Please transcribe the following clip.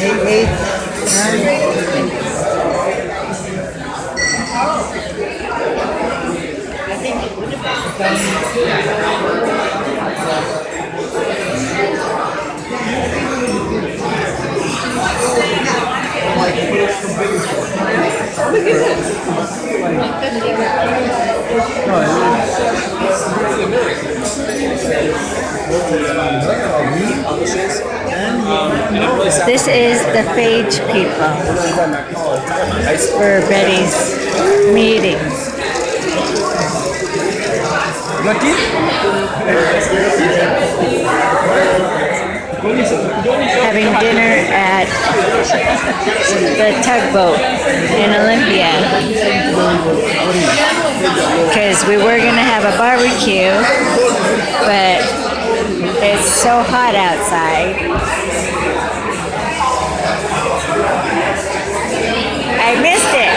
Eight, nine. This is the Phage people for Betty's meetings. Having dinner at the tugboat in Olympia because we were going to have a barbecue, but it's so hot outside. I missed it.